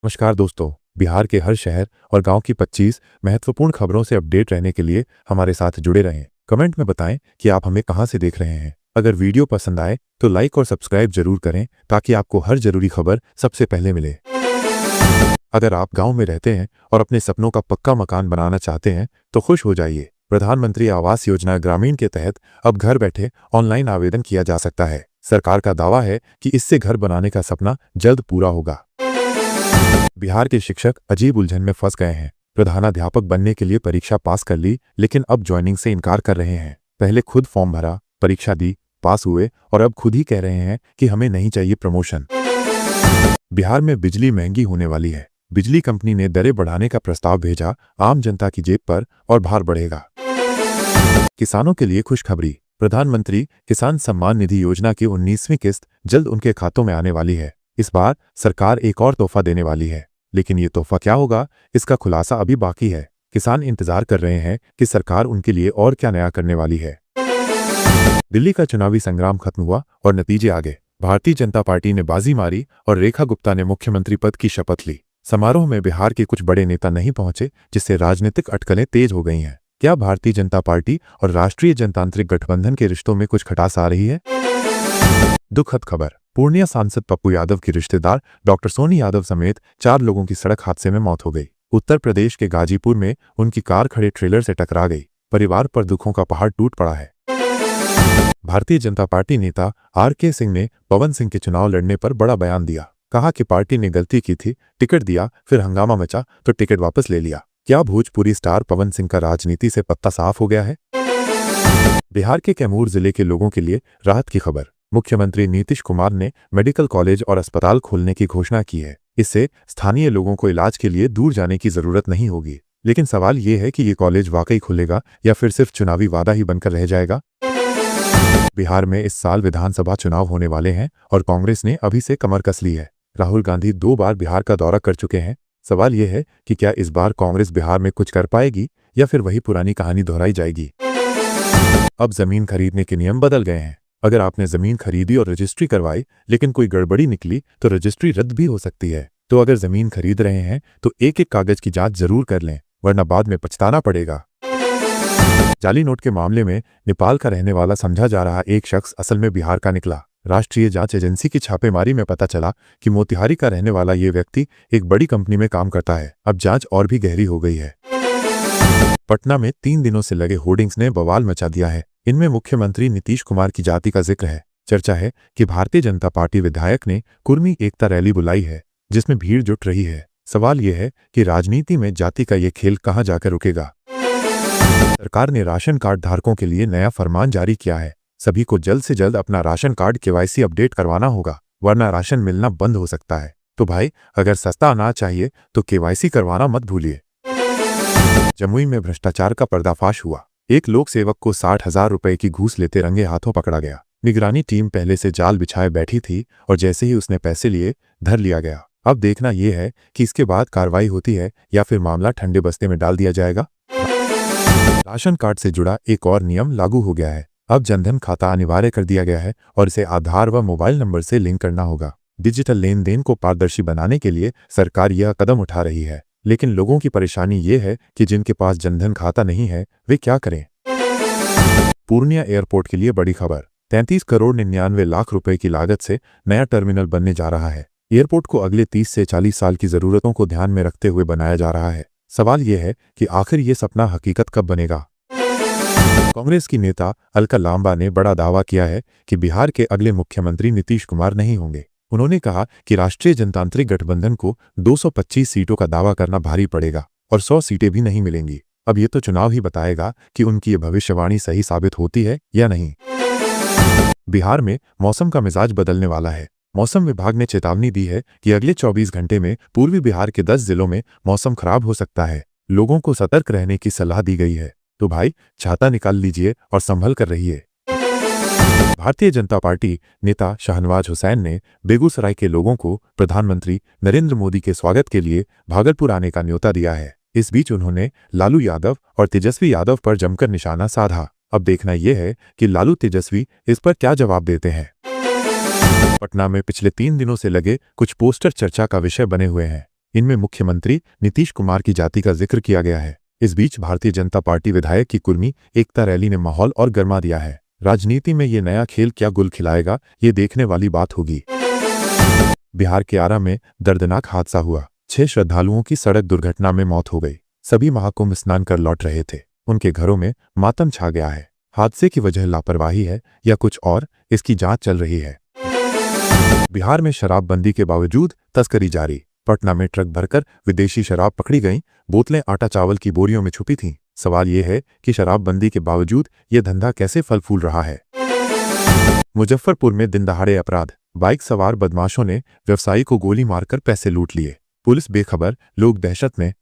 नमस्कार दोस्तों। बिहार के हर शहर और गांव की 25 महत्वपूर्ण खबरों से अपडेट रहने के लिए हमारे साथ जुड़े रहें। कमेंट में बताएं कि आप हमें कहां से देख रहे हैं। अगर वीडियो पसंद आए तो लाइक और सब्सक्राइब जरूर करें ताकि आपको हर जरूरी खबर सबसे पहले मिले। अगर आप गांव में रहते हैं और अपने सपनों का पक्का मकान बनाना चाहते हैं तो खुश हो जाइए। प्रधानमंत्री आवास योजना ग्रामीण के तहत अब घर बैठे ऑनलाइन आवेदन किया जा सकता है। सरकार का दावा है कि इससे घर बनाने का सपना जल्द पूरा होगा। बिहार के शिक्षक अजीब उलझन में फंस गए हैं। प्रधानाध्यापक बनने के लिए परीक्षा पास कर ली, लेकिन अब ज्वाइनिंग से इनकार कर रहे हैं। पहले खुद फॉर्म भरा, परीक्षा दी, पास हुए और अब खुद ही कह रहे हैं कि हमें नहीं चाहिए प्रमोशन। बिहार में बिजली महंगी होने वाली है। बिजली कंपनी ने दरें बढ़ाने का प्रस्ताव भेजा। आम जनता की जेब पर और भार बढ़ेगा। किसानों के लिए खुशखबरी। प्रधानमंत्री किसान सम्मान निधि योजना की 19वीं किस्त जल्द उनके खातों में आने वाली है। इस बार सरकार एक और तोहफा देने वाली है, लेकिन ये तोहफा क्या होगा, इसका खुलासा अभी बाकी है। किसान इंतजार कर रहे हैं कि सरकार उनके लिए और क्या नया करने वाली है। दिल्ली का चुनावी संग्राम खत्म हुआ और नतीजे आ गए। भारतीय जनता पार्टी ने बाजी मारी और रेखा गुप्ता ने मुख्यमंत्री पद की शपथ ली। समारोह में बिहार के कुछ बड़े नेता नहीं पहुंचे, जिससे राजनीतिक अटकलें तेज हो गई हैं। क्या भारतीय जनता पार्टी और राष्ट्रीय जनतांत्रिक गठबंधन के रिश्तों में कुछ खटास आ रही है? दुखद खबर। पूर्णिया सांसद पप्पू यादव की रिश्तेदार डॉक्टर सोनी यादव समेत 4 लोगों की सड़क हादसे में मौत हो गई। उत्तर प्रदेश के गाजीपुर में उनकी कार खड़े ट्रेलर से टकरा गई। परिवार पर दुखों का पहाड़ टूट पड़ा है। भारतीय जनता पार्टी नेता RK सिंह ने पवन सिंह के चुनाव लड़ने पर बड़ा बयान दिया। कहा कि पार्टी ने गलती की थी, टिकट दिया, फिर हंगामा मचा तो टिकट वापस ले लिया। क्या भोजपुरी स्टार पवन सिंह का राजनीति से पत्ता साफ हो गया है? बिहार के कैमूर जिले के लोगों के लिए राहत की खबर। मुख्यमंत्री नीतीश कुमार ने मेडिकल कॉलेज और अस्पताल खोलने की घोषणा की है। इससे स्थानीय लोगों को इलाज के लिए दूर जाने की जरूरत नहीं होगी। लेकिन सवाल ये है कि ये कॉलेज वाकई खुलेगा या फिर सिर्फ चुनावी वादा ही बनकर रह जाएगा। बिहार में इस साल विधानसभा चुनाव होने वाले हैं और कांग्रेस ने अभी से कमर कस ली है। राहुल गांधी 2 बार बिहार का दौरा कर चुके हैं। सवाल यह है कि क्या इस बार कांग्रेस बिहार में कुछ कर पाएगी या फिर वही पुरानी कहानी दोहराई जाएगी। अब जमीन खरीदने के नियम बदल गए हैं। अगर आपने जमीन खरीदी और रजिस्ट्री करवाई लेकिन कोई गड़बड़ी निकली तो रजिस्ट्री रद्द भी हो सकती है। तो अगर जमीन खरीद रहे हैं तो एक-एक कागज की जांच जरूर कर लें, वरना बाद में पछताना पड़ेगा। जाली नोट के मामले में नेपाल का रहने वाला समझा जा रहा एक शख्स असल में बिहार का निकला। राष्ट्रीय जांच एजेंसी की छापेमारी में पता चला कि मोतिहारी का रहने वाला ये व्यक्ति एक बड़ी कंपनी में काम करता है। अब जांच और भी गहरी हो गई है। पटना में 3 दिनों से लगे होर्डिंग्स ने बवाल मचा दिया है। इनमें मुख्यमंत्री नीतीश कुमार की जाति का जिक्र है। चर्चा है कि भारतीय जनता पार्टी विधायक ने कुर्मी एकता रैली बुलाई है, जिसमें भीड़ जुट रही है। सवाल यह है कि राजनीति में जाति का ये खेल कहां जाकर रुकेगा। सरकार ने राशन कार्ड धारकों के लिए नया फरमान जारी किया है। सभी को जल्द से जल्द अपना राशन कार्ड KYC अपडेट करवाना होगा, वरना राशन मिलना बंद हो सकता है। तो भाई, अगर सस्ता अनाज चाहिए तो KYC करवाना मत भूलिए। जमुई में भ्रष्टाचार का पर्दाफाश हुआ। एक लोक सेवक को 60,000 रुपए की घूस लेते रंगे हाथों पकड़ा गया। निगरानी टीम पहले से जाल बिछाए बैठी थी और जैसे ही उसने पैसे लिए, धर लिया गया। अब देखना यह है कि इसके बाद कार्रवाई होती है या फिर मामला ठंडे बस्ते में डाल दिया जाएगा। राशन कार्ड से जुड़ा एक और नियम लागू हो गया है। अब जनधन खाता अनिवार्य कर दिया गया है और इसे आधार व मोबाइल नंबर से लिंक करना होगा। डिजिटल लेन देन को पारदर्शी बनाने के लिए सरकार यह कदम उठा रही है, लेकिन लोगों की परेशानी ये है कि जिनके पास जनधन खाता नहीं है वे क्या करें। पूर्णिया एयरपोर्ट के लिए बड़ी खबर। 33 करोड़ 99 लाख रुपए की लागत से नया टर्मिनल बनने जा रहा है। एयरपोर्ट को अगले 30 से 40 साल की जरूरतों को ध्यान में रखते हुए बनाया जा रहा है। सवाल यह है कि आखिर ये सपना हकीकत कब बनेगा। कांग्रेस की नेता अलका लांबा ने बड़ा दावा किया है कि बिहार के अगले मुख्यमंत्री नीतीश कुमार नहीं होंगे। उन्होंने कहा कि राष्ट्रीय जनतांत्रिक गठबंधन को 225 सीटों का दावा करना भारी पड़ेगा और 100 सीटें भी नहीं मिलेंगी। अब ये तो चुनाव ही बताएगा कि उनकी ये भविष्यवाणी सही साबित होती है या नहीं। बिहार में मौसम का मिजाज बदलने वाला है। मौसम विभाग ने चेतावनी दी है कि अगले 24 घंटे में पूर्वी बिहार के 10 जिलों में मौसम खराब हो सकता है। लोगों को सतर्क रहने की सलाह दी गई है। तो भाई, छाता निकाल लीजिए और संभल कर रहिए। भारतीय जनता पार्टी नेता शाहनवाज हुसैन ने बेगूसराय के लोगों को प्रधानमंत्री नरेंद्र मोदी के स्वागत के लिए भागलपुर आने का न्योता दिया है। इस बीच उन्होंने लालू यादव और तेजस्वी यादव पर जमकर निशाना साधा। अब देखना यह है कि लालू तेजस्वी इस पर क्या जवाब देते हैं। पटना में पिछले 3 दिनों से लगे कुछ पोस्टर चर्चा का विषय बने हुए हैं। इनमें मुख्यमंत्री नीतीश कुमार की जाति का जिक्र किया गया है। इस बीच भारतीय जनता पार्टी विधायक की कुर्मी एकता रैली ने माहौल और गर्मा दिया है। राजनीति में ये नया खेल क्या गुल खिलाएगा, ये देखने वाली बात होगी। बिहार के आरा में दर्दनाक हादसा हुआ। 6 श्रद्धालुओं की सड़क दुर्घटना में मौत हो गई। सभी महाकुंभ स्नान कर लौट रहे थे। उनके घरों में मातम छा गया है। हादसे की वजह लापरवाही है या कुछ और, इसकी जांच चल रही है। बिहार में शराबबंदी के बावजूद तस्करी जारी। पटना में ट्रक भरकर विदेशी शराब पकड़ी गईं। बोतलें आटा चावल की बोरियों में छुपी थीं। सवाल यह है कि शराबबंदी के बावजूद यह धंधा कैसे फल फूल रहा है। मुजफ्फरपुर में दिन दहाड़े अपराध। बाइक सवार बदमाशों ने व्यवसायी को गोली मारकर पैसे लूट लिए। पुलिस बेखबर, लोग दहशत में।